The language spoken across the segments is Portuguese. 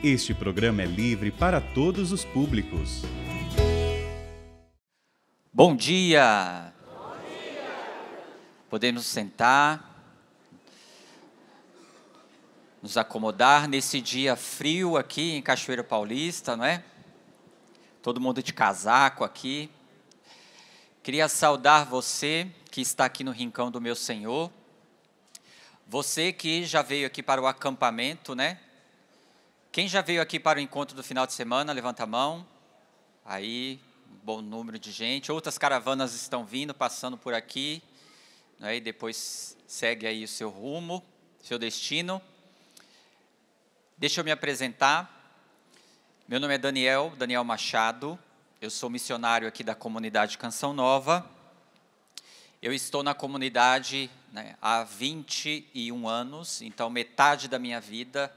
Este programa é livre para todos os públicos. Bom dia! Bom dia! Podemos sentar, nos acomodar nesse dia frio aqui em Cachoeira Paulista, não é? Todo mundo de casaco aqui. Queria saudar você que está aqui no Rincão do Meu Senhor. Você que já veio aqui para o acampamento, né? Quem já veio aqui para o encontro do final de semana, levanta a mão. Aí, um bom número de gente. Outras caravanas estão vindo, passando por aqui. Né? E depois segue aí o seu rumo, seu destino. Deixa eu me apresentar. Meu nome é Daniel Machado. Eu sou missionário aqui da comunidade Canção Nova. Eu estou na comunidade, né, há 21 anos, então metade da minha vida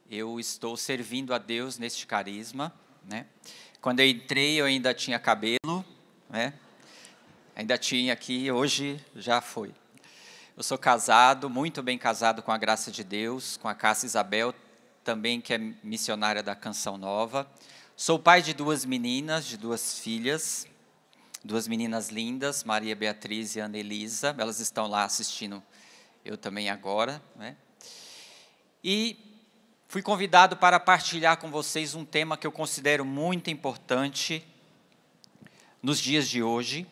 eu estou servindo a Deus neste carisma, né? Quando eu entrei, eu ainda tinha cabelo, né? Ainda tinha aqui, hoje já foi. Eu sou casado, muito bem casado com a graça de Deus, com a Cássia Isabel, também que é missionária da Canção Nova. Sou pai de duas meninas, de duas filhas, duas meninas lindas, Maria Beatriz e Ana Elisa. Elas estão lá assistindo eu também agora, né? E fui convidado para partilhar com vocês um tema que eu considero muito importante nos dias de hoje,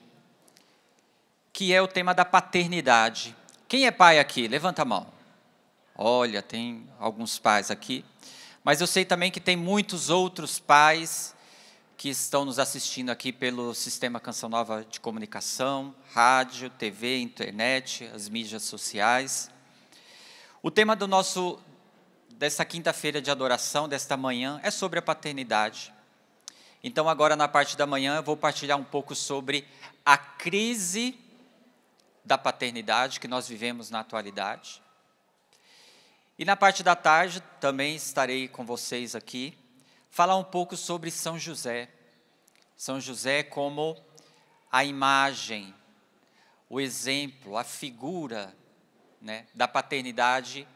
que é o tema da paternidade. Quem é pai aqui? Levanta a mão. Olha, tem alguns pais aqui, mas eu sei também que tem muitos outros pais que estão nos assistindo aqui pelo Sistema Canção Nova de Comunicação, rádio, TV, internet, as mídias sociais. O tema dessa quinta-feira de adoração, desta manhã, é sobre a paternidade. Então, agora na parte da manhã, eu vou partilhar um pouco sobre a crise da paternidade que nós vivemos na atualidade. E na parte da tarde, também estarei com vocês aqui, falar um pouco sobre São José. São José como a imagem, o exemplo, a figura, né, da paternidade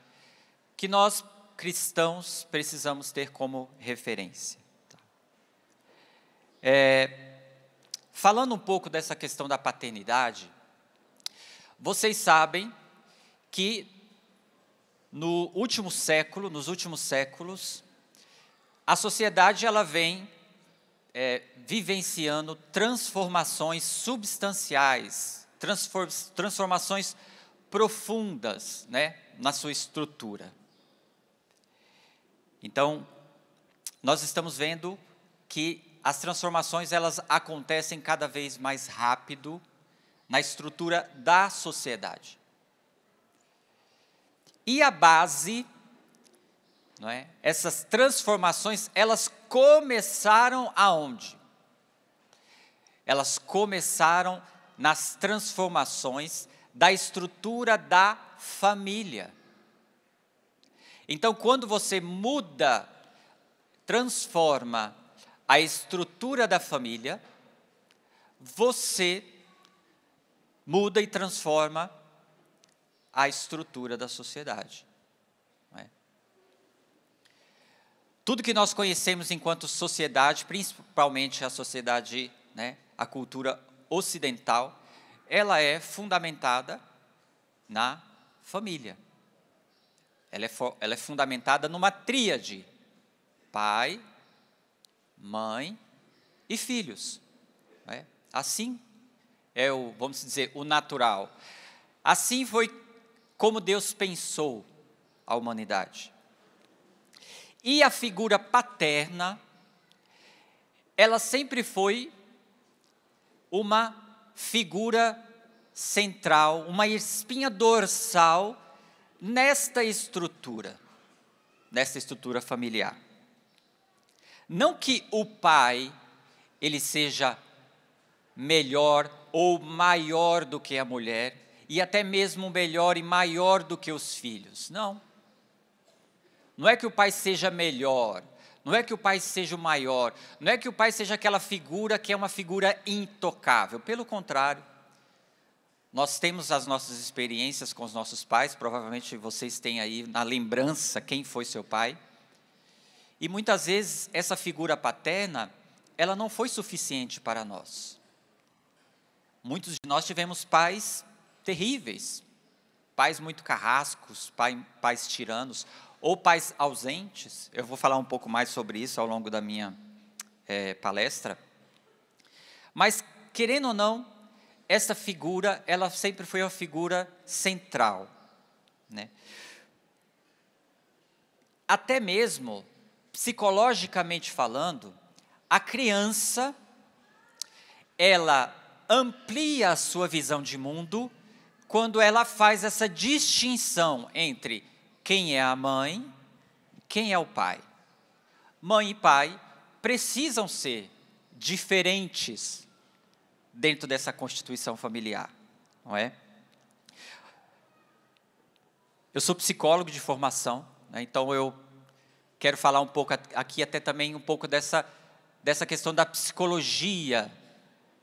que nós, cristãos, precisamos ter como referência. Falando um pouco dessa questão da paternidade, vocês sabem que nos últimos séculos, a sociedade ela vem vivenciando transformações substanciais, transformações profundas, né, na sua estrutura. Então, nós estamos vendo que as transformações elas acontecem cada vez mais rápido na estrutura da sociedade. E a base, não é? Essas transformações, elas começaram aonde? Elas começaram nas transformações da estrutura da família. Então, quando você muda, transforma a estrutura da família, você muda e transforma a estrutura da sociedade. Não é? Tudo que nós conhecemos enquanto sociedade, principalmente a sociedade, né, a cultura ocidental, ela é fundamentada na família. Ela é fundamentada numa tríade: pai, mãe e filhos. Não é? Assim é vamos dizer, o natural. Assim foi como Deus pensou a humanidade. E a figura paterna, ela sempre foi uma figura central, uma espinha dorsal nesta estrutura familiar. Não que o pai, ele seja melhor ou maior do que a mulher, e até mesmo melhor e maior do que os filhos. Não. Não é que o pai seja melhor, não é que o pai seja o maior, não é que o pai seja aquela figura que é uma figura intocável. Pelo contrário, nós temos as nossas experiências com os nossos pais, provavelmente vocês têm aí na lembrança quem foi seu pai. E muitas vezes essa figura paterna, ela não foi suficiente para nós. Muitos de nós tivemos pais terríveis, pais muito carrascos, pais tiranos, ou pais ausentes. Eu vou falar um pouco mais sobre isso ao longo da minha palestra. Mas, querendo ou não, essa figura, ela sempre foi uma figura central, né? Até mesmo, psicologicamente falando, a criança, ela amplia a sua visão de mundo quando ela faz essa distinção entre quem é a mãe, quem é o pai. Mãe e pai precisam ser diferentes dentro dessa constituição familiar, não é? Eu sou psicólogo de formação, né, então eu quero falar um pouco aqui até também um pouco dessa questão da psicologia,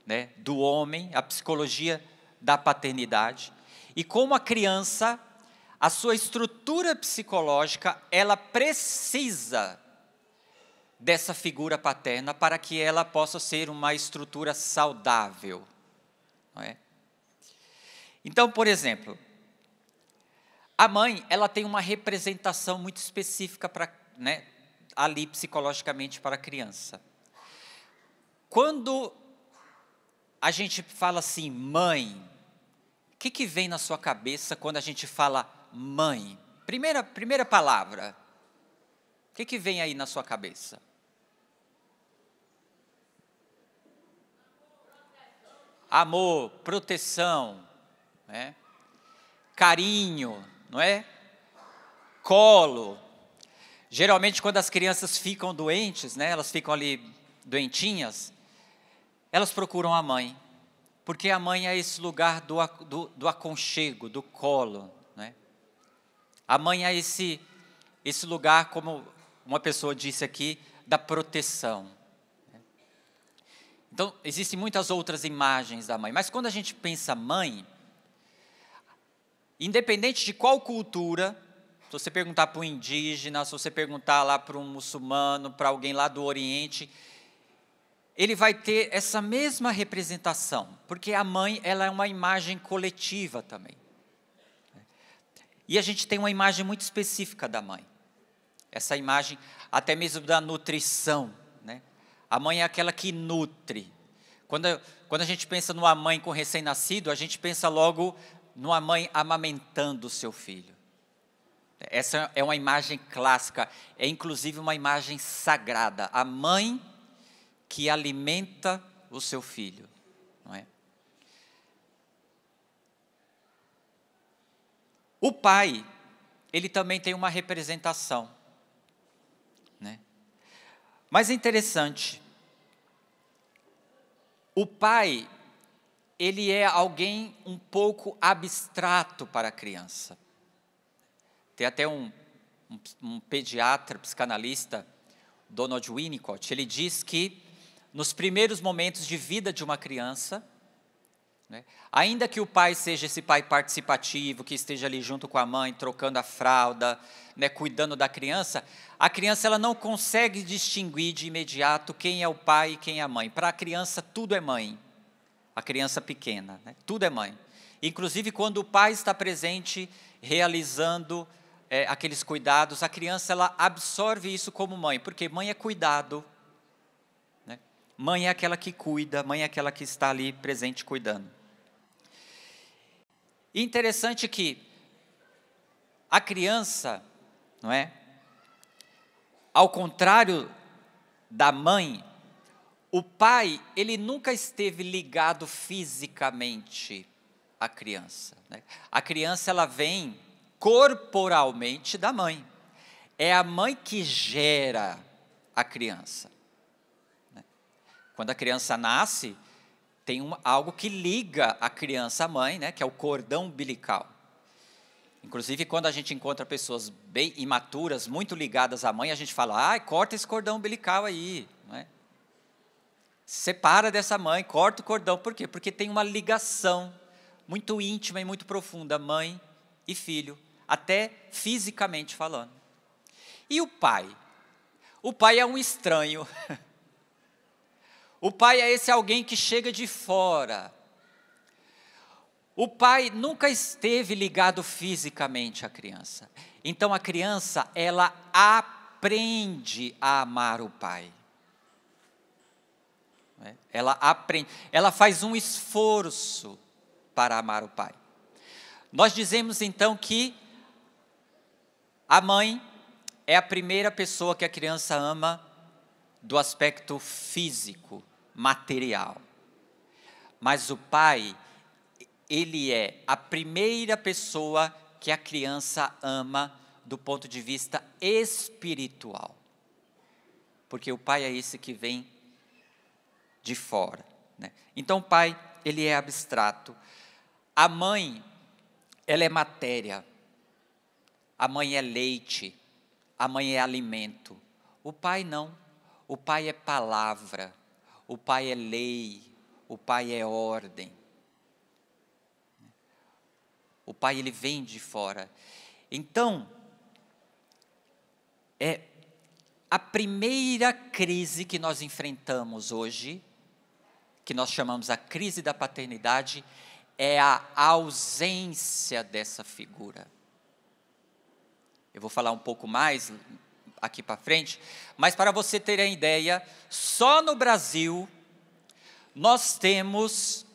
né, do homem, a psicologia da paternidade, e como a criança, a sua estrutura psicológica, ela precisa dessa figura paterna para que ela possa ser uma estrutura saudável, não é? Então, por exemplo, a mãe, ela tem uma representação muito específica para, né, ali psicologicamente para a criança. Quando a gente fala assim, mãe, o que vem na sua cabeça quando a gente fala mãe? Primeira palavra, o que vem aí na sua cabeça? Amor, proteção, né? Carinho, não é? Colo. Geralmente quando as crianças ficam doentes, né, elas ficam ali doentinhas, elas procuram a mãe, porque a mãe é esse lugar do aconchego, do colo, né? A mãe é esse lugar, como uma pessoa disse aqui, da proteção. Então, existem muitas outras imagens da mãe, mas quando a gente pensa mãe, independente de qual cultura, se você perguntar para um indígena, se você perguntar lá para um muçulmano, para alguém lá do Oriente, ele vai ter essa mesma representação, porque a mãe, ela é uma imagem coletiva também. E a gente tem uma imagem muito específica da mãe. Essa imagem até mesmo da nutrição, né? A mãe é aquela que nutre. Quando a gente pensa numa mãe com recém-nascido, a gente pensa logo numa mãe amamentando o seu filho. Essa é uma imagem clássica, é inclusive uma imagem sagrada. A mãe que alimenta o seu filho, não é? O pai, ele também tem uma representação, né? Mas é interessante, o pai, ele é alguém um pouco abstrato para a criança. Tem até um pediatra, psicanalista, Donald Winnicott, ele diz que nos primeiros momentos de vida de uma criança, né, ainda que o pai seja esse pai participativo, que esteja ali junto com a mãe, trocando a fralda, né, cuidando da criança, a criança ela não consegue distinguir de imediato quem é o pai e quem é a mãe. Para a criança, tudo é mãe, a criança pequena, né, tudo é mãe. Inclusive, quando o pai está presente, realizando aqueles cuidados, a criança ela absorve isso como mãe, porque mãe é cuidado, né? Mãe é aquela que cuida, mãe é aquela que está ali presente cuidando. E interessante que a criança, não é? Ao contrário da mãe, o pai, ele nunca esteve ligado fisicamente à criança, né? A criança, ela vem corporalmente da mãe. É a mãe que gera a criança, né? Quando a criança nasce, tem algo que liga a criança à mãe, né, que é o cordão umbilical. Inclusive, quando a gente encontra pessoas bem imaturas, muito ligadas à mãe, a gente fala, corta esse cordão umbilical aí, não é? Separa dessa mãe, corta o cordão. Por quê? Porque tem uma ligação muito íntima e muito profunda, mãe e filho, até fisicamente falando. E o pai? O pai é um estranho. O pai é esse alguém que chega de fora. O pai nunca esteve ligado fisicamente à criança. Então a criança, ela aprende a amar o pai. Ela aprende, ela faz um esforço para amar o pai. Nós dizemos então que a mãe é a primeira pessoa que a criança ama do aspecto físico, material. Mas o pai, ele é a primeira pessoa que a criança ama do ponto de vista espiritual. Porque o pai é esse que vem de fora, né? Então o pai, ele é abstrato. A mãe, ela é matéria. A mãe é leite. A mãe é alimento. O pai não. O pai é palavra. O pai é lei. O pai é ordem. O pai, ele vem de fora. Então, a primeira crise que nós enfrentamos hoje, que nós chamamos a crise da paternidade, é a ausência dessa figura. Eu vou falar um pouco mais aqui para frente, mas para você ter a ideia, só no Brasil nós temos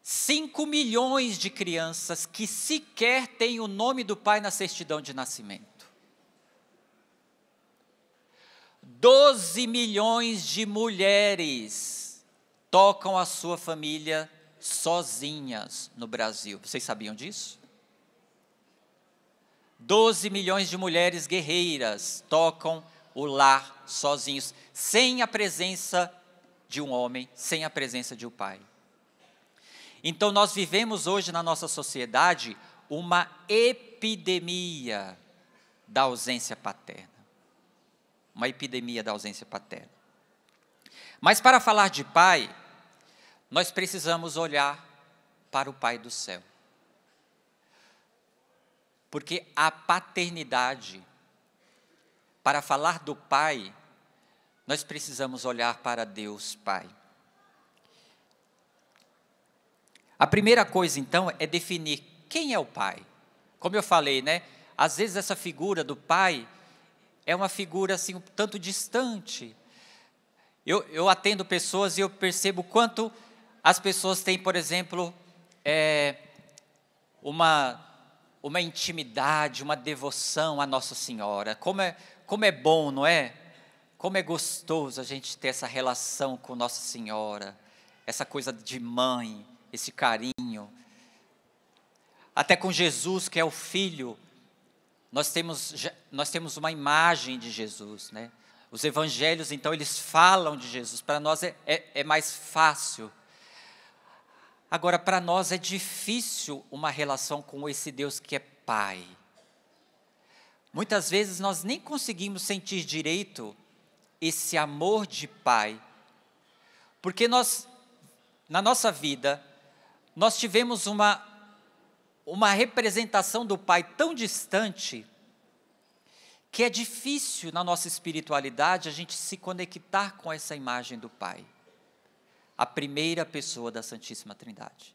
5 milhões de crianças que sequer têm o nome do pai na certidão de nascimento. 12 milhões de mulheres tocam a sua família sozinhas no Brasil. Vocês sabiam disso? 12 milhões de mulheres guerreiras tocam o lar sozinhos, sem a presença de um homem, sem a presença de um pai. Então nós vivemos hoje na nossa sociedade uma epidemia da ausência paterna. Uma epidemia da ausência paterna. Mas para falar de pai, nós precisamos olhar para o Pai do céu. Porque a paternidade, para falar do pai, nós precisamos olhar para Deus Pai. A primeira coisa, então, é definir quem é o pai. Como eu falei, né? Às vezes essa figura do pai é uma figura assim um tanto distante. Eu atendo pessoas e eu percebo quanto as pessoas têm, por exemplo, uma intimidade, uma devoção à Nossa Senhora. Como é bom, não é? Como é gostoso a gente ter essa relação com Nossa Senhora, essa coisa de mãe, esse carinho. Até com Jesus, que é o Filho, nós temos uma imagem de Jesus, né? Os evangelhos, então, eles falam de Jesus. Para nós é mais fácil. Agora, para nós é difícil uma relação com esse Deus que é Pai. Muitas vezes nós nem conseguimos sentir direito esse amor de Pai. Porque nós, na nossa vida, nós tivemos uma representação do Pai tão distante, que é difícil na nossa espiritualidade a gente se conectar com essa imagem do Pai, a primeira pessoa da Santíssima Trindade.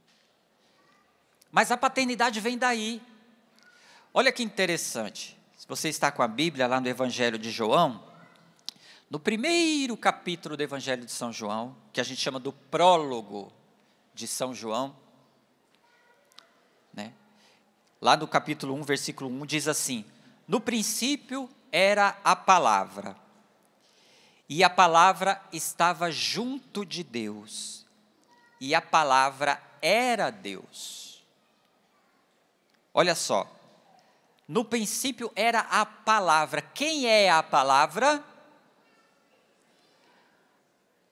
Mas a paternidade vem daí. Olha que interessante, se você está com a Bíblia lá no Evangelho de João, no primeiro capítulo do Evangelho de São João, que a gente chama do prólogo de São João, né? Lá no capítulo 1, versículo 1, diz assim: no princípio era a palavra, e a palavra estava junto de Deus, e a palavra era Deus. Olha só, no princípio era a palavra. Quem é a palavra?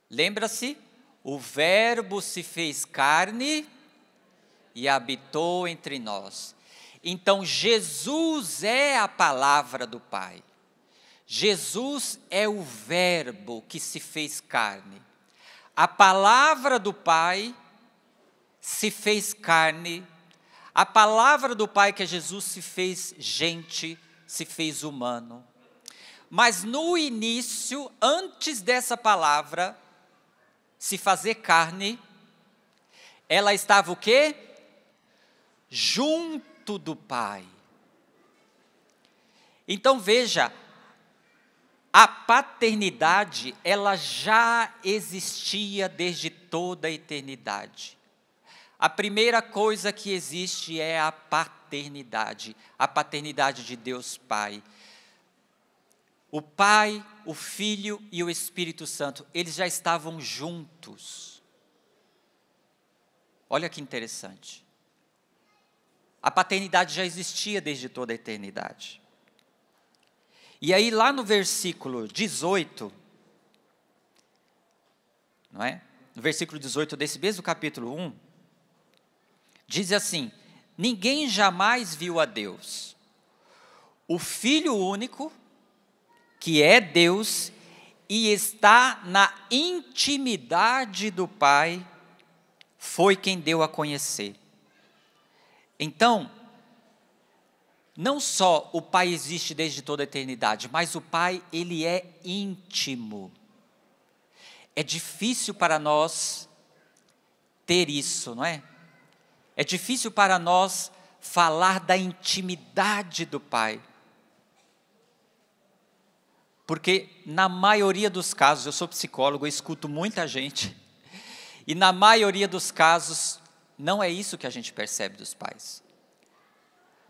Lembra-se? O Verbo se fez carne e habitou entre nós. Então, Jesus é a palavra do Pai. Jesus é o Verbo que se fez carne. A palavra do Pai se fez carne. A palavra do Pai, que é Jesus, se fez gente, se fez humano. Mas no início, antes dessa palavra se fazer carne, ela estava o quê? Junto do Pai. Então veja, a paternidade, ela já existia desde toda a eternidade. A primeira coisa que existe é a paternidade de Deus Pai. O Pai, o Filho e o Espírito Santo, eles já estavam juntos. Olha que interessante. A paternidade já existia desde toda a eternidade. E aí lá no versículo 18, não é? No versículo 18 desse mesmo capítulo 1, diz assim: ninguém jamais viu a Deus. O Filho único, que é Deus e está na intimidade do Pai, foi quem deu a conhecer. Então, não só o Pai existe desde toda a eternidade, mas o Pai, ele é íntimo. É difícil para nós ter isso, não é? É difícil para nós falar da intimidade do Pai. Porque na maioria dos casos, eu sou psicólogo, eu escuto muita gente, e na maioria dos casos, não é isso que a gente percebe dos pais.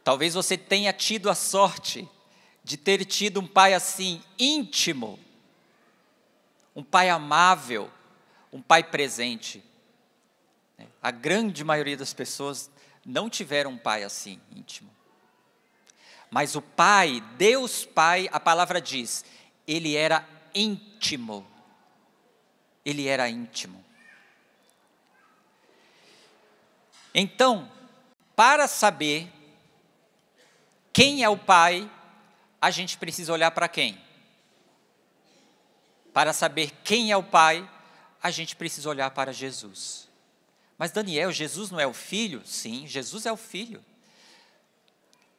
Talvez você tenha tido a sorte de ter tido um pai assim, íntimo, um pai amável, um pai presente. A grande maioria das pessoas não tiveram um pai assim, íntimo. Mas o Pai, Deus Pai, a palavra diz, ele era íntimo. Ele era íntimo. Então, para saber quem é o Pai, a gente precisa olhar para quem? Para saber quem é o Pai, a gente precisa olhar para Jesus. Mas Daniel, Jesus não é o Filho? Sim, Jesus é o Filho.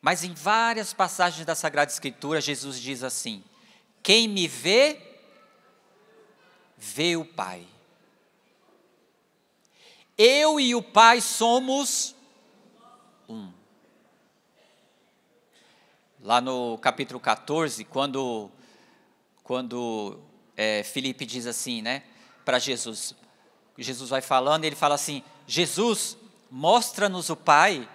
Mas em várias passagens da Sagrada Escritura, Jesus diz assim: quem me vê, vê o Pai. Eu e o Pai somos um. Lá no capítulo 14, quando Filipe diz assim, né, para Jesus, Jesus vai falando e ele fala assim: Jesus, mostra-nos o Pai.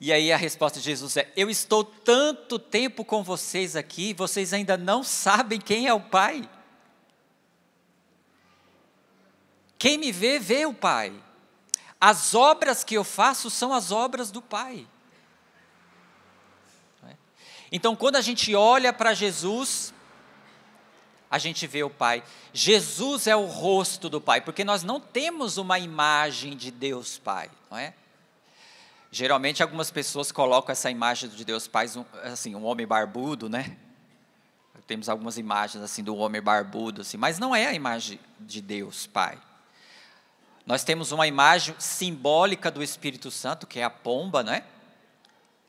E aí a resposta de Jesus é: eu estou tanto tempo com vocês aqui, vocês ainda não sabem quem é o Pai. Quem me vê, vê o Pai. As obras que eu faço são as obras do Pai. Então, quando a gente olha para Jesus, a gente vê o Pai. Jesus é o rosto do Pai, porque nós não temos uma imagem de Deus Pai, não é? Geralmente, algumas pessoas colocam essa imagem de Deus Pai, assim, um homem barbudo, né? Temos algumas imagens assim do homem barbudo, assim, mas não é a imagem de Deus Pai. Nós temos uma imagem simbólica do Espírito Santo, que é a pomba, né?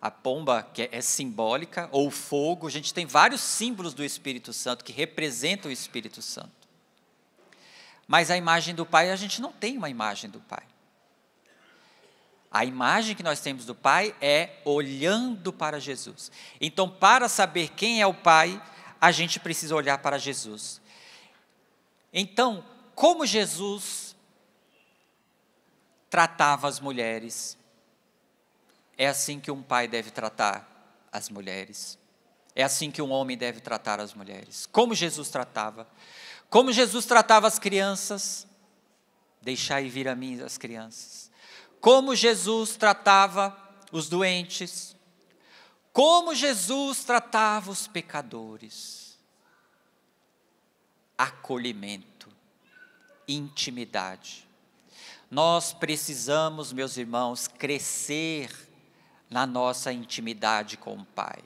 A pomba que é simbólica, ou o fogo. A gente tem vários símbolos do Espírito Santo que representam o Espírito Santo. Mas a imagem do Pai, a gente não tem uma imagem do Pai. A imagem que nós temos do Pai é olhando para Jesus. Então, para saber quem é o Pai, a gente precisa olhar para Jesus. Então, como Jesus tratava as mulheres, é assim que um pai deve tratar as mulheres. É assim que um homem deve tratar as mulheres. Como Jesus tratava? Como Jesus tratava as crianças? Deixai vir a mim as crianças. Como Jesus tratava os doentes? Como Jesus tratava os pecadores? Acolhimento, intimidade. Nós precisamos, meus irmãos, crescer na nossa intimidade com o Pai.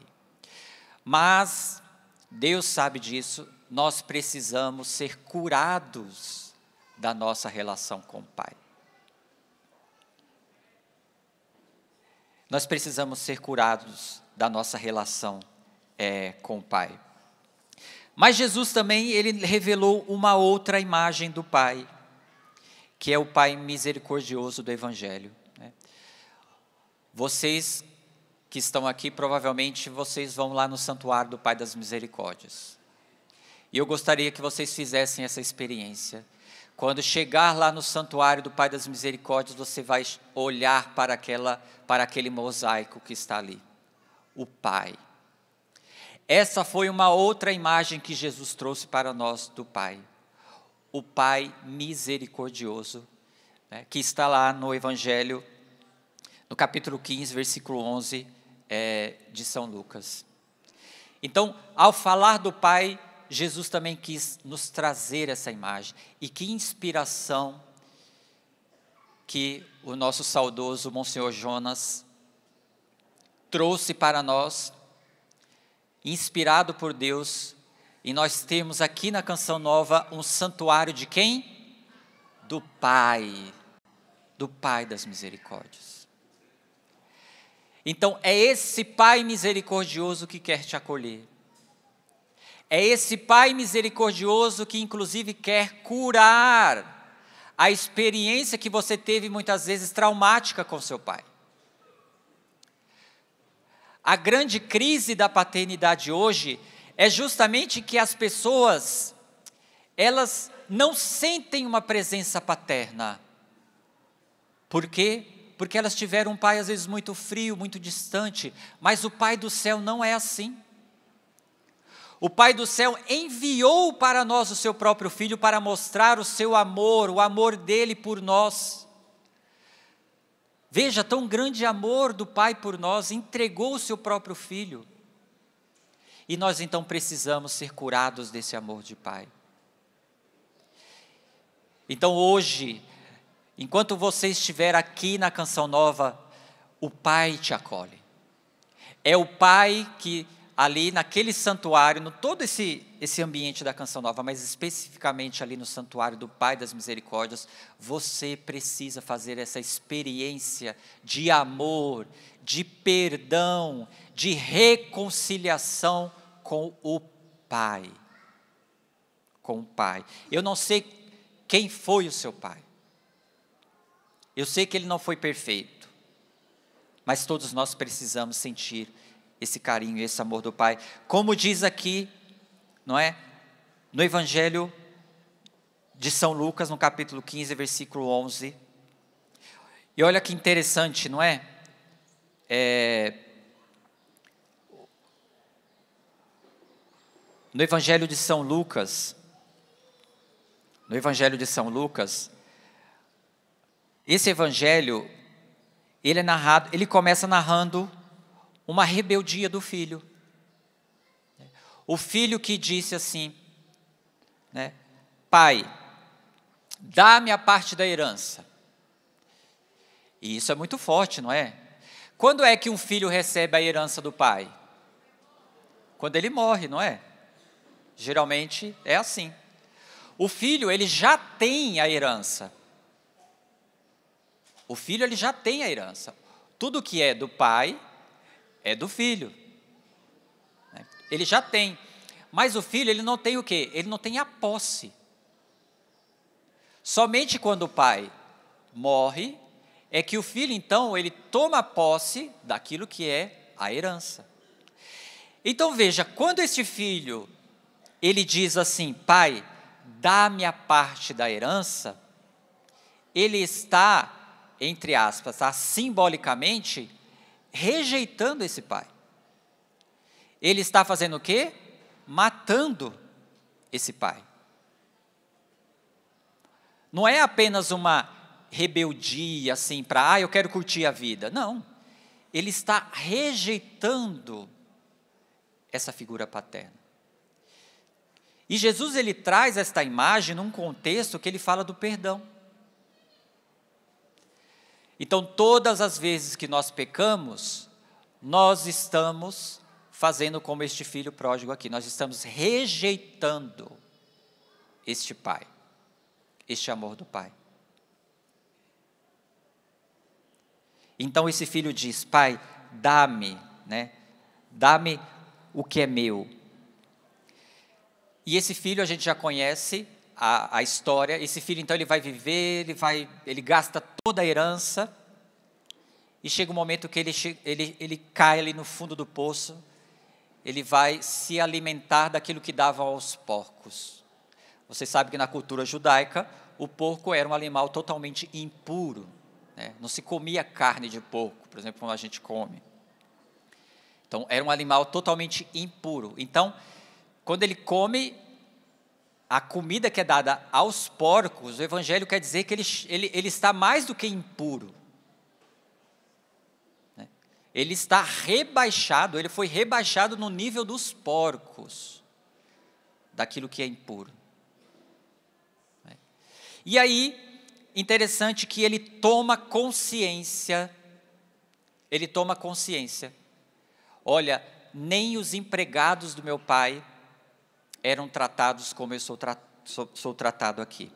Mas, Deus sabe disso, nós precisamos ser curados da nossa relação com o Pai. Nós precisamos ser curados da nossa relação com o Pai. Mas Jesus também, ele revelou uma outra imagem do Pai, que é o Pai misericordioso do Evangelho, né? Vocês que estão aqui, provavelmente vocês vão lá no santuário do Pai das Misericórdias. E eu gostaria que vocês fizessem essa experiência. Quando chegar lá no santuário do Pai das Misericórdias, você vai olhar para aquele mosaico que está ali. O Pai. Essa foi uma outra imagem que Jesus trouxe para nós do Pai. O Pai misericordioso, né, que está lá no Evangelho, no capítulo 15, versículo 11, de São Lucas. Então, ao falar do Pai, Jesus também quis nos trazer essa imagem. E que inspiração que o nosso saudoso Monsenhor Jonas trouxe para nós, inspirado por Deus, e nós temos aqui na Canção Nova um santuário de quem? Do Pai das Misericórdias. Então, é esse Pai misericordioso que quer te acolher. É esse Pai misericordioso que, inclusive, quer curar a experiência que você teve, muitas vezes, traumática com seu pai. A grande crise da paternidade hoje é justamente que as pessoas, elas não sentem uma presença paterna. Por quê? Porque elas tiveram um pai às vezes muito frio, muito distante, mas o Pai do céu não é assim. O Pai do céu enviou para nós o seu próprio Filho para mostrar o seu amor, o amor dele por nós. Veja, tão grande amor do Pai por nós, entregou o seu próprio Filho. E nós então precisamos ser curados desse amor de Pai. Então hoje, enquanto você estiver aqui na Canção Nova, o Pai te acolhe. É o Pai que ali naquele santuário, no todo esse ambiente da Canção Nova, mas especificamente ali no santuário do Pai das Misericórdias, você precisa fazer essa experiência de amor, de perdão, de reconciliação com o Pai. Com o Pai. Eu não sei quem foi o seu pai. Eu sei que ele não foi perfeito, mas todos nós precisamos sentir esse carinho e esse amor do Pai. Como diz aqui, não é? No Evangelho de São Lucas, no capítulo 15, versículo 11. E olha que interessante, não é? No Evangelho de São Lucas, esse Evangelho, ele começa narrando uma rebeldia do filho. O filho que disse assim, né, Pai, dá-me a parte da herança. E isso é muito forte, não é? Quando é que um filho recebe a herança do pai? Quando ele morre, não é? Geralmente é assim. O filho, ele já tem a herança. O filho, ele já tem a herança. Tudo que é do pai é do filho. Ele já tem. Mas o filho, ele não tem o quê? Ele não tem a posse. Somente quando o pai morre, é que o filho, então, ele toma posse daquilo que é a herança. Então, veja, quando este filho, ele diz assim, Pai, dá-me a parte da herança, ele está, entre aspas, simbolicamente, rejeitando esse pai. Ele está fazendo o quê? Matando esse pai. Não é apenas uma rebeldia, assim, para, eu quero curtir a vida. Não. Ele está rejeitando essa figura paterna. E Jesus, ele traz esta imagem num contexto que ele fala do perdão. Então, todas as vezes que nós pecamos, nós estamos fazendo como este filho pródigo aqui. Nós estamos rejeitando este pai, este amor do pai. Então, esse filho diz, Pai, dá-me o que é meu. E esse filho a gente já conhece a história. Esse filho, então, ele vai viver, ele gasta toda a herança, e chega um momento que ele cai ali no fundo do poço, ele vai se alimentar daquilo que davam aos porcos. Você sabe que na cultura judaica, o porco era um animal totalmente impuro, né? Não se comia carne de porco, por exemplo, como a gente come. Então, era um animal totalmente impuro. Então, quando ele come a comida que é dada aos porcos, o evangelho quer dizer que ele está mais do que impuro. Ele está rebaixado, ele foi rebaixado no nível dos porcos, daquilo que é impuro. E aí, interessante que ele toma consciência, olha, nem os empregados do meu pai eram tratados como eu sou tratado aqui.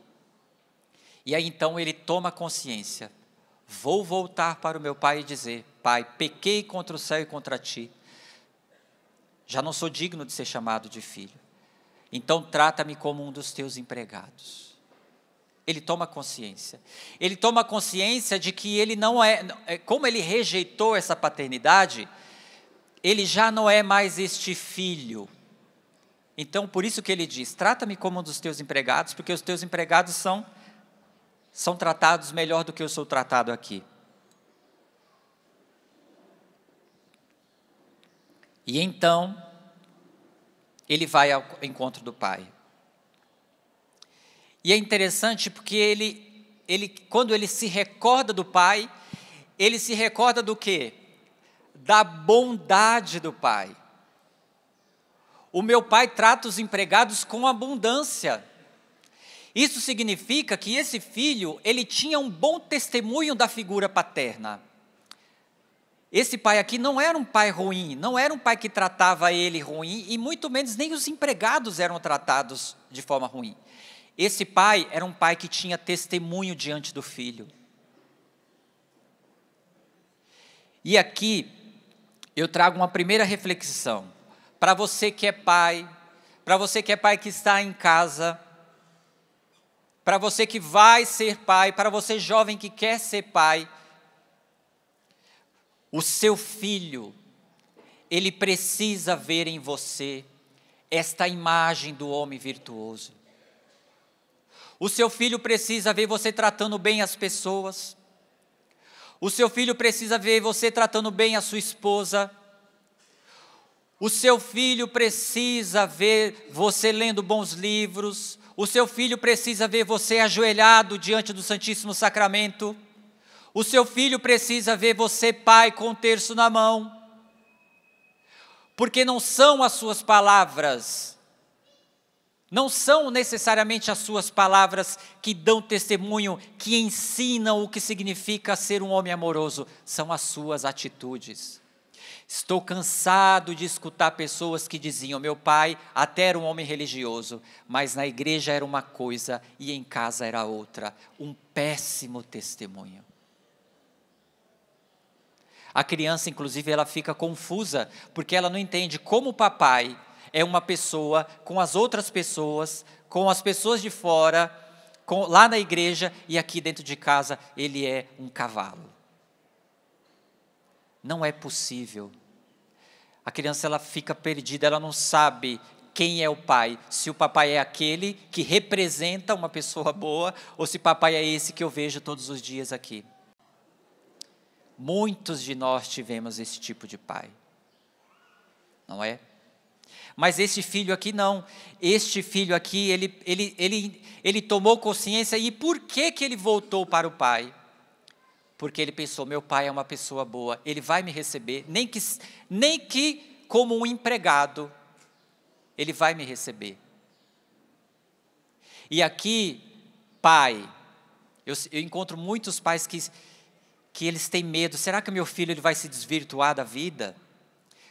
E aí então ele toma consciência, vou voltar para o meu pai e dizer, pai, pequei contra o céu e contra ti, já não sou digno de ser chamado de filho, então trata-me como um dos teus empregados. Ele toma consciência de que ele não é, como ele rejeitou essa paternidade, ele já não é mais este filho. Então, por isso que ele diz, trata-me como um dos teus empregados, porque os teus empregados são tratados melhor do que eu sou tratado aqui. E então, ele vai ao encontro do pai. E é interessante porque ele quando ele se recorda do pai, ele se recorda do quê? Da bondade do pai. O meu pai trata os empregados com abundância. Isso significa que esse filho, ele tinha um bom testemunho da figura paterna. Esse pai aqui não era um pai ruim, não era um pai que tratava ele ruim, e muito menos nem os empregados eram tratados de forma ruim. Esse pai era um pai que tinha testemunho diante do filho. E aqui, eu trago uma primeira reflexão. Para você que é pai que está em casa, para você que vai ser pai, para você jovem que quer ser pai, o seu filho, ele precisa ver em você esta imagem do homem virtuoso. O seu filho precisa ver você tratando bem as pessoas. O seu filho precisa ver você tratando bem a sua esposa. O seu filho precisa ver você lendo bons livros. O seu filho precisa ver você ajoelhado diante do Santíssimo Sacramento. O seu filho precisa ver você, pai, com o terço na mão. Porque não são as suas palavras, não são necessariamente as suas palavras que dão testemunho, que ensinam o que significa ser um homem amoroso, são as suas atitudes. Estou cansado de escutar pessoas que diziam, meu pai até era um homem religioso, mas na igreja era uma coisa e em casa era outra. Um péssimo testemunho. A criança, inclusive, ela fica confusa, porque ela não entende como o papai é uma pessoa com as outras pessoas, com as pessoas de fora, lá na igreja, e aqui dentro de casa ele é um cavalo. Não é possível. A criança ela fica perdida, ela não sabe quem é o pai. Se o papai é aquele que representa uma pessoa boa, ou se o papai é esse que eu vejo todos os dias aqui. Muitos de nós tivemos esse tipo de pai, não é? Mas este filho aqui não. Este filho aqui, ele tomou consciência. E por que ele voltou para o pai? Porque ele pensou, meu pai é uma pessoa boa, ele vai me receber, nem que como um empregado, ele vai me receber. E aqui, pai, eu encontro muitos pais que eles têm medo, será que meu filho ele vai se desvirtuar da vida?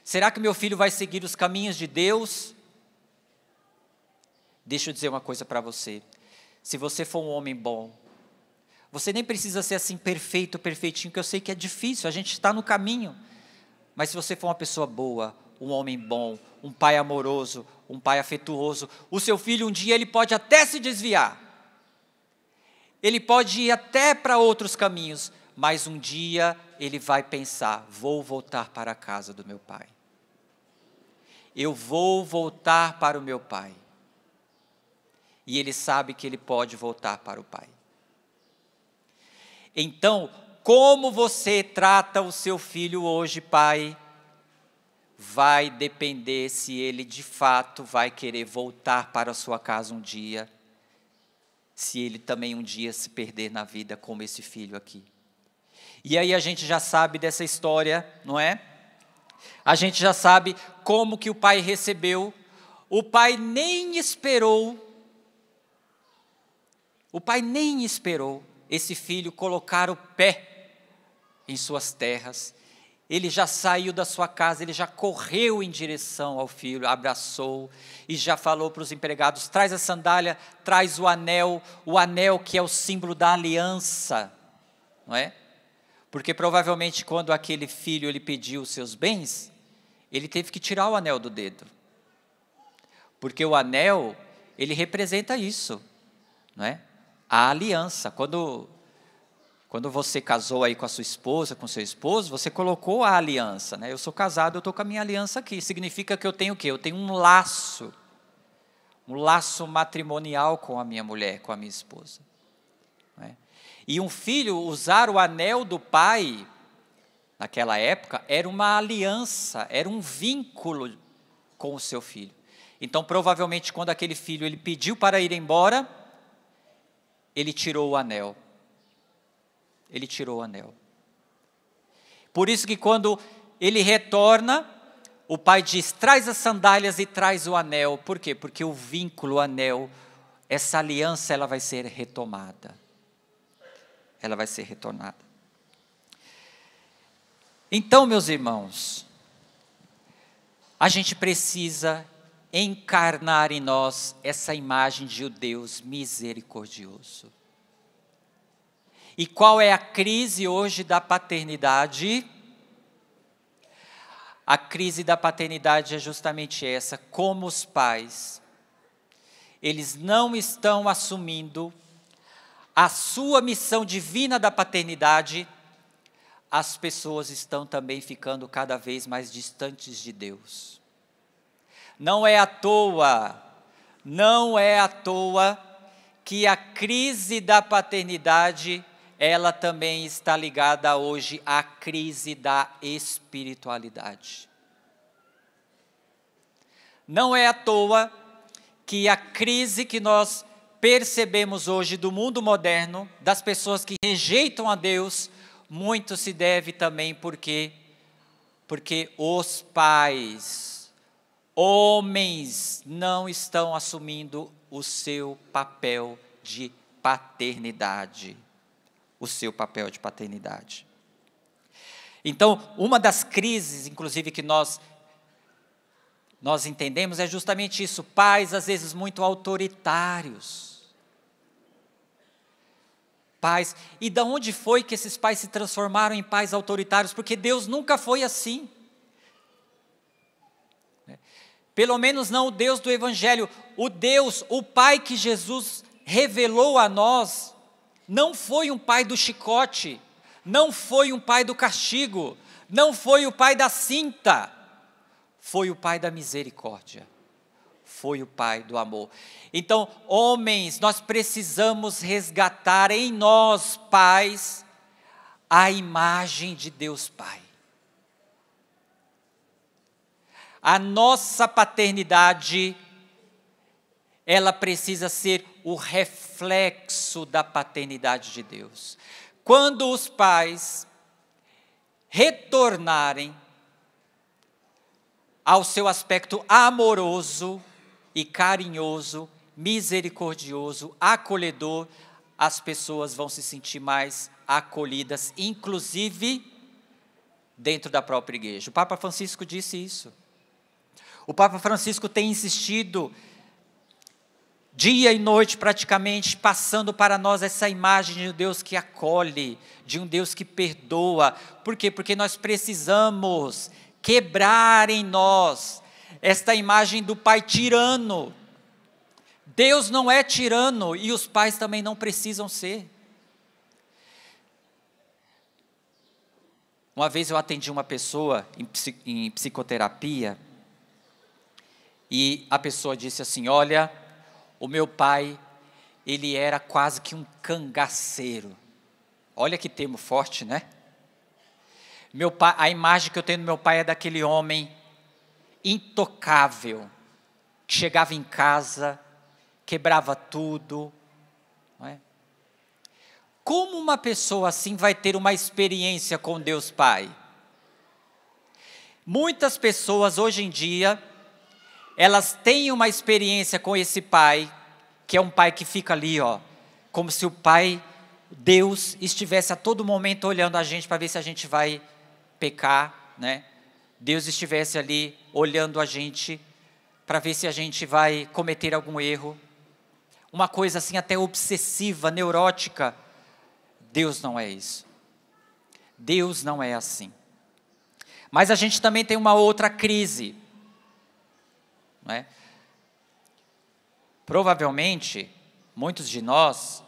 Será que meu filho vai seguir os caminhos de Deus? Deixa eu dizer uma coisa para você, se você for um homem bom, você nem precisa ser assim perfeito, perfeitinho, que eu sei que é difícil, a gente está no caminho. Mas se você for uma pessoa boa, um homem bom, um pai amoroso, um pai afetuoso. O seu filho um dia ele pode até se desviar. Ele pode ir até para outros caminhos, mas um dia ele vai pensar: vou voltar para a casa do meu pai. Eu vou voltar para o meu pai. E ele sabe que ele pode voltar para o pai. Então, como você trata o seu filho hoje, pai, vai depender se ele de fato vai querer voltar para a sua casa um dia, se ele também um dia se perder na vida como esse filho aqui. E aí a gente já sabe dessa história, não é? A gente já sabe como que o pai recebeu. O pai nem esperou esse filho colocar o pé em suas terras. Ele já saiu da sua casa, ele já correu em direção ao filho, abraçou e já falou para os empregados: traz a sandália, traz o anel que é o símbolo da aliança, não é? Porque provavelmente quando aquele filho ele pediu os seus bens, ele teve que tirar o anel do dedo. Porque o anel, ele representa isso, não é? A aliança. Quando você casou aí com a sua esposa, com seu esposo, você colocou a aliança, né? Eu sou casado, eu estou com a minha aliança aqui. Significa que eu tenho o quê? Eu tenho um laço matrimonial com a minha mulher, com a minha esposa. Não é? E um filho usar o anel do pai, naquela época, era uma aliança, era um vínculo com o seu filho. Então, provavelmente, quando aquele filho ele pediu para ir embora, ele tirou o anel. Ele tirou o anel. Por isso que quando ele retorna, o pai diz: traz as sandálias e traz o anel. Por quê? Porque o vínculo, o anel, essa aliança, ela vai ser retomada. Ela vai ser retornada. Então, meus irmãos, a gente precisa encarnar em nós essa imagem de um Deus misericordioso. E qual é a crise hoje da paternidade? A crise da paternidade é justamente essa: como os pais, eles não estão assumindo a sua missão divina da paternidade, as pessoas estão também ficando cada vez mais distantes de Deus. Não é à toa que a crise da paternidade, ela também está ligada hoje à crise da espiritualidade. Não é à toa que a crise que nós percebemos hoje do mundo moderno, das pessoas que rejeitam a Deus, muito se deve também porque os pais, homens, não estão assumindo o seu papel de paternidade. O seu papel de paternidade. Então, uma das crises, inclusive, que nós entendemos é justamente isso: pais, às vezes, muito autoritários. Pais, e de onde foi que esses pais se transformaram em pais autoritários? Porque Deus nunca foi assim. Pelo menos não o Deus do Evangelho. O Pai que Jesus revelou a nós, não foi um pai do chicote, não foi um pai do castigo, não foi o pai da cinta, foi o pai da misericórdia, foi o pai do amor. Então, homens, nós precisamos resgatar em nós, pais, a imagem de Deus Pai. A nossa paternidade, ela precisa ser o reflexo da paternidade de Deus. Quando os pais retornarem ao seu aspecto amoroso e carinhoso, misericordioso, acolhedor, as pessoas vão se sentir mais acolhidas, inclusive dentro da própria igreja. O Papa Francisco disse isso. O Papa Francisco tem insistido dia e noite praticamente, passando para nós essa imagem de um Deus que acolhe, de um Deus que perdoa. Por quê? Porque nós precisamos quebrar em nós esta imagem do pai tirano. Deus não é tirano e os pais também não precisam ser. Uma vez eu atendi uma pessoa em psicoterapia e a pessoa disse assim: olha, o meu pai, ele era quase que um cangaceiro. Olha que termo forte, né? Meu pai, a imagem que eu tenho do meu pai é daquele homem intocável, que chegava em casa, quebrava tudo. Não é? Como uma pessoa assim vai ter uma experiência com Deus Pai? Muitas pessoas hoje em dia, elas têm uma experiência com esse pai, que é um pai que fica ali, ó, como se o pai, Deus, estivesse a todo momento olhando a gente para ver se a gente vai pecar, né? Deus estivesse ali olhando a gente para ver se a gente vai cometer algum erro. Uma coisa assim até obsessiva, neurótica. Deus não é isso. Deus não é assim. Mas a gente também tem uma outra crise. Não é? Provavelmente, muitos de nós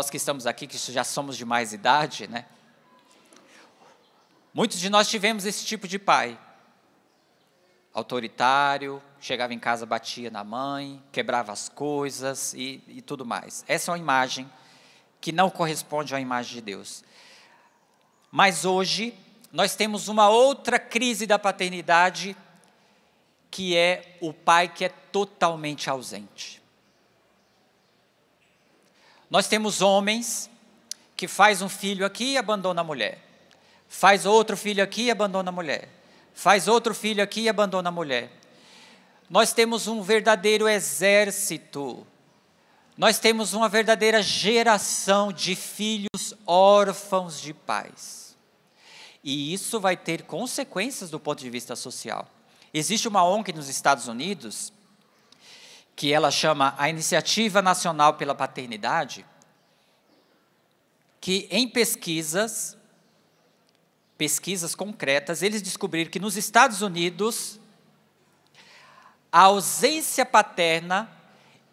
que estamos aqui, que já somos de mais idade, né? Muitos de nós tivemos esse tipo de pai. Autoritário, chegava em casa, batia na mãe, quebrava as coisas e tudo mais. Essa é uma imagem que não corresponde à imagem de Deus. Mas hoje, nós temos uma outra crise da paternidade, que é o pai que é totalmente ausente. Nós temos homens que faz um filho aqui e abandona a mulher. Faz outro filho aqui e abandona a mulher. Faz outro filho aqui e abandona a mulher. Nós temos um verdadeiro exército. Nós temos uma verdadeira geração de filhos órfãos de pais. E isso vai ter consequências do ponto de vista social. Existe uma ONG nos Estados Unidos, que ela chama a Iniciativa Nacional pela Paternidade, que em pesquisas concretas, eles descobriram que nos Estados Unidos, a ausência paterna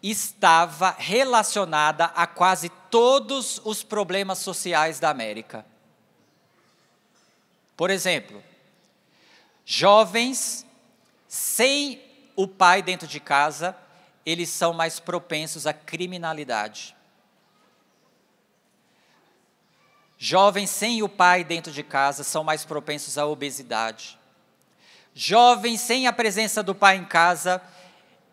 estava relacionada a quase todos os problemas sociais da América. Por exemplo, jovens sem o pai dentro de casa, eles são mais propensos à criminalidade. Jovens sem o pai dentro de casa são mais propensos à obesidade. Jovens sem a presença do pai em casa,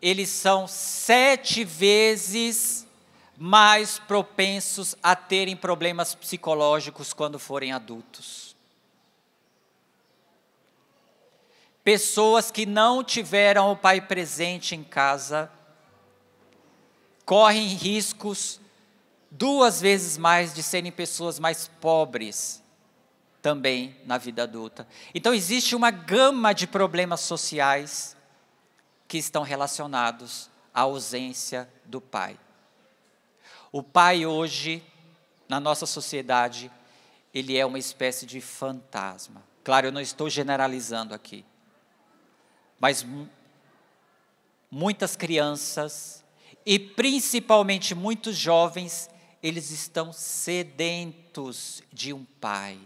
eles são 7 vezes mais propensos a terem problemas psicológicos quando forem adultos. Pessoas que não tiveram o pai presente em casa correm riscos 2 vezes mais de serem pessoas mais pobres também na vida adulta. Então existe uma gama de problemas sociais que estão relacionados à ausência do pai. O pai hoje, na nossa sociedade, ele é uma espécie de fantasma. Claro, eu não estou generalizando aqui. Mas muitas crianças, e principalmente muitos jovens, eles estão sedentos de um pai.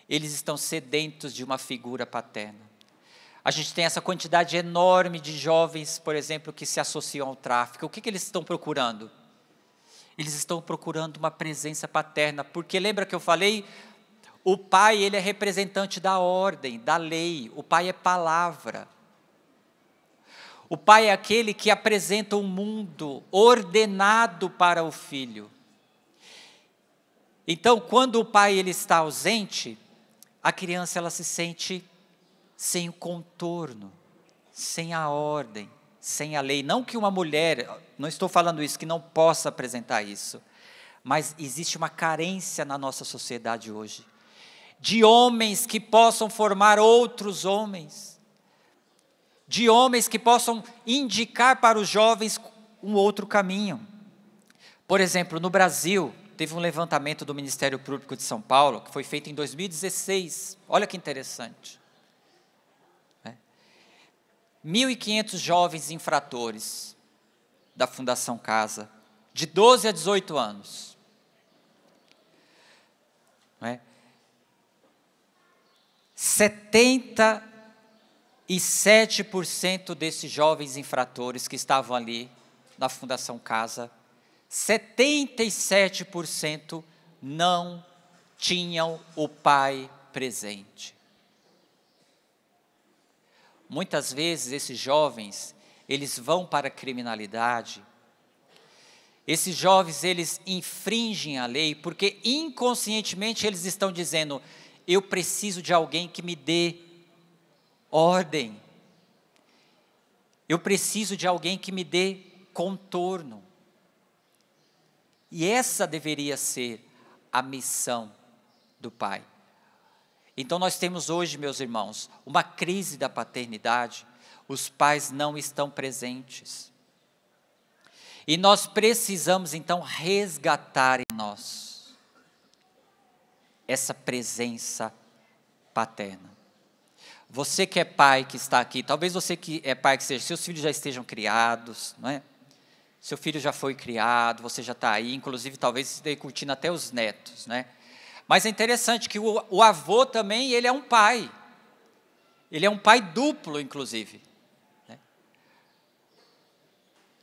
Eles estão sedentos de uma figura paterna. A gente tem essa quantidade enorme de jovens, por exemplo, que se associam ao tráfico. O que eles estão procurando? Eles estão procurando uma presença paterna, porque lembra que eu falei? O pai, ele é representante da ordem, da lei. O pai é palavra. O pai é aquele que apresenta um mundo ordenado para o filho. Então, quando o pai ele está ausente, a criança ela se sente sem o contorno, sem a ordem, sem a lei. Não que uma mulher, não estou falando isso, que não possa apresentar isso, mas existe uma carência na nossa sociedade hoje, de homens que possam formar outros homens, de homens que possam indicar para os jovens um outro caminho. Por exemplo, no Brasil, teve um levantamento do Ministério Público de São Paulo, que foi feito em 2016. Olha que interessante. 1.500 jovens infratores da Fundação Casa, de 12 a 18 anos. 77% desses jovens infratores que estavam ali na Fundação Casa, 77% não tinham o pai presente. Muitas vezes esses jovens, eles vão para a criminalidade. Esses jovens, eles infringem a lei porque inconscientemente eles estão dizendo: eu preciso de alguém que me dê ordem. Eu preciso de alguém que me dê contorno. E essa deveria ser a missão do pai. Então nós temos hoje, meus irmãos, uma crise da paternidade. Os pais não estão presentes. E nós precisamos então resgatar em nós essa presença paterna. Você que é pai que está aqui, talvez você que é pai que seja, seus filhos já estejam criados, não é? Seu filho já foi criado, você já está aí, inclusive talvez esteja curtindo até os netos, né? Mas é interessante que o avô também, ele é um pai. Ele é um pai duplo, inclusive. Né?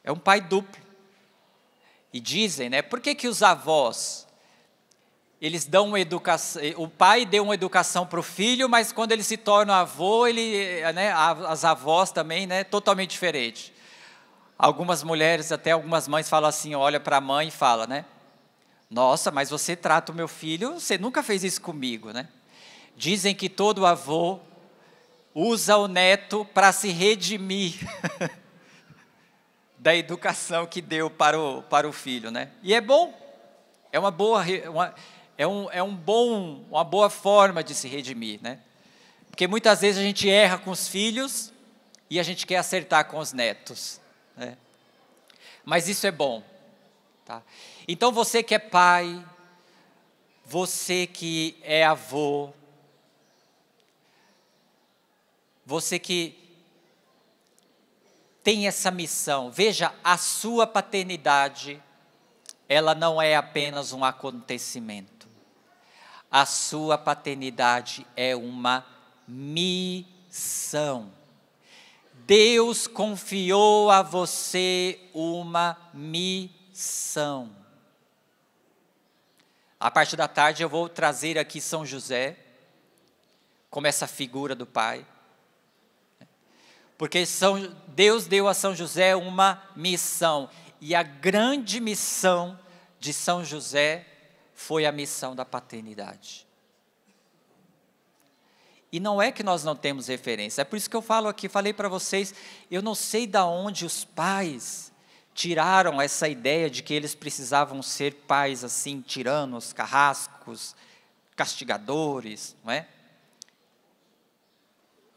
É um pai duplo. E dizem, né? Por que os avós, eles dão uma educação, o pai deu uma educação para o filho, mas quando ele se torna avô, né, as avós também, né, totalmente diferente. Algumas mulheres, até algumas mães falam assim, olha para a mãe e fala, né? Nossa, mas você trata o meu filho, você nunca fez isso comigo, né? Dizem que todo avô usa o neto para se redimir da educação que deu para o filho, né? E é bom, é uma boa, uma boa forma de se redimir, né? Porque muitas vezes a gente erra com os filhos e a gente quer acertar com os netos, né? Mas isso é bom, tá? Então você que é pai, você que é avô, você que tem essa missão, veja, a sua paternidade, ela não é apenas um acontecimento. A sua paternidade é uma missão. Deus confiou a você uma missão. A partir da tarde eu vou trazer aqui São José, como essa figura do pai. Porque Deus deu a São José uma missão. E a grande missão de São José foi a missão da paternidade. E não é que nós não temos referência. É por isso que eu falo aqui, falei para vocês, eu não sei de onde os pais tiraram essa ideia de que eles precisavam ser pais assim, tiranos, carrascos, castigadores, não é?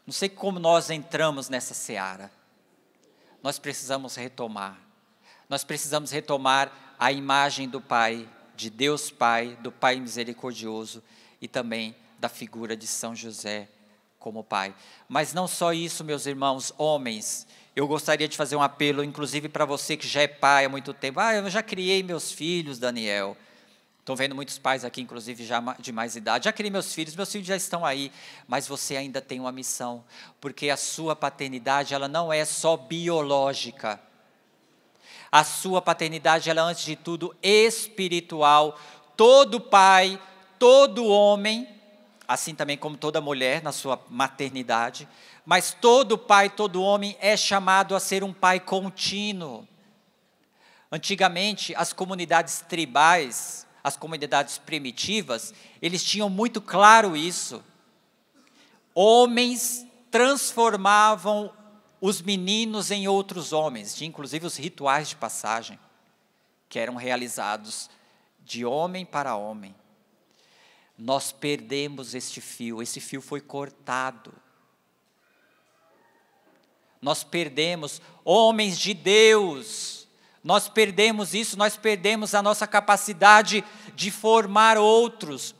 Não sei como nós entramos nessa seara. Nós precisamos retomar. Nós precisamos retomar a imagem do Pai, de Deus Pai, do Pai misericordioso e também da figura de São José como pai. Mas não só isso, meus irmãos, homens. Eu gostaria de fazer um apelo, inclusive para você que já é pai há muito tempo. Eu já criei meus filhos, Daniel. Estou vendo muitos pais aqui, inclusive já de mais idade. Já criei meus filhos já estão aí. Mas você ainda tem uma missão. Porque a sua paternidade, ela não é só biológica. A sua paternidade, ela é antes de tudo espiritual. Todo pai, todo homem, assim também como toda mulher na sua maternidade, mas todo pai, todo homem é chamado a ser um pai contínuo. Antigamente, as comunidades tribais, as comunidades primitivas, eles tinham muito claro isso. Homens transformavam os meninos em outros homens, tinha inclusive os rituais de passagem, que eram realizados de homem para homem. Nós perdemos esse fio foi cortado. Nós perdemos homens de Deus, Nós perdemos isso, nós perdemos a nossa capacidade de formar outros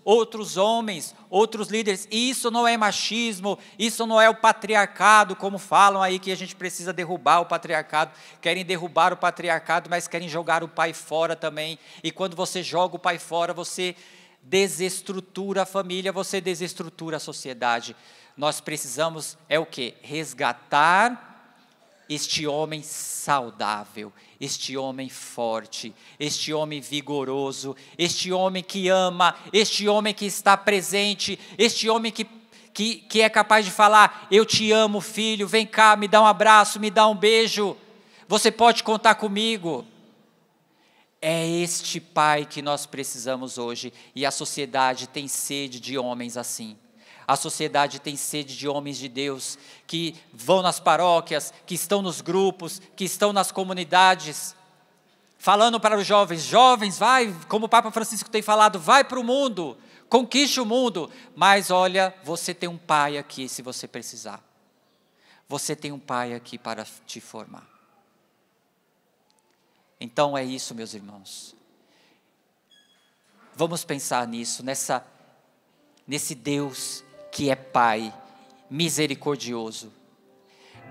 homens, outros líderes. E isso não é machismo, isso não é o patriarcado, como falam aí que a gente precisa derrubar o patriarcado. Querem derrubar o patriarcado, mas querem jogar o pai fora também. E quando você joga o pai fora, você desestrutura a família, você desestrutura a sociedade. Nós precisamos, o quê? Resgatar este homem saudável, este homem forte, este homem vigoroso, este homem que ama, este homem que está presente, este homem que é capaz de falar: eu te amo, filho, vem cá, me dá um abraço, me dá um beijo, você pode contar comigo. É este pai que nós precisamos hoje, e a sociedade tem sede de homens assim. A sociedade tem sede de homens de Deus, que vão nas paróquias, que estão nos grupos, que estão nas comunidades, falando para os jovens: jovens, vai, como o Papa Francisco tem falado, vai para o mundo, conquiste o mundo. Mas olha, você tem um pai aqui se você precisar. Você tem um pai aqui para te formar. Então é isso, meus irmãos. Vamos pensar nisso, nesse Deus que é Pai misericordioso.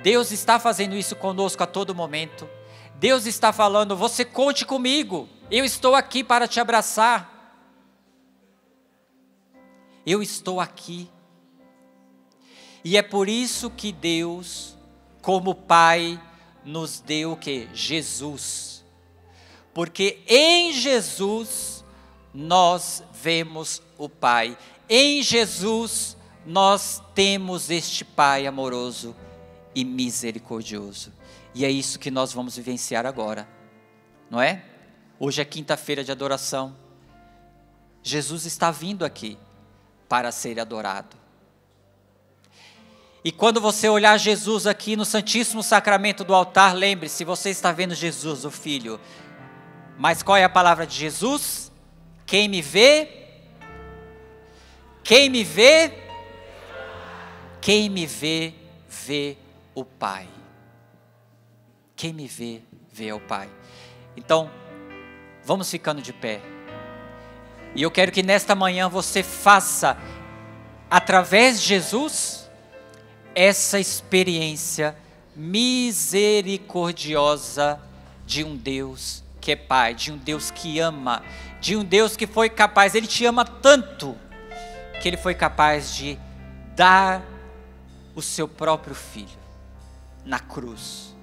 Deus está fazendo isso conosco a todo momento. Deus está falando: você conte comigo, eu estou aqui para te abraçar. Eu estou aqui. E é por isso que Deus, como Pai, nos deu o quê? Jesus. Porque em Jesus nós vemos o Pai. Em Jesus nós temos este Pai amoroso e misericordioso. E é isso que nós vamos vivenciar agora, não é? Hoje é quinta-feira de adoração. Jesus está vindo aqui para ser adorado. E quando você olhar Jesus aqui no Santíssimo Sacramento do altar, lembre-se, você está vendo Jesus, o Filho. Mas qual é a palavra de Jesus? Quem me vê? Quem me vê? Quem me vê, vê o Pai. Quem me vê, vê o Pai. Então, vamos ficando de pé. E eu quero que nesta manhã você faça, através de Jesus, essa experiência misericordiosa de um Deus que é Pai, de um Deus que ama, de um Deus que foi capaz, Ele te ama tanto, que Ele foi capaz de dar o seu próprio Filho na cruz,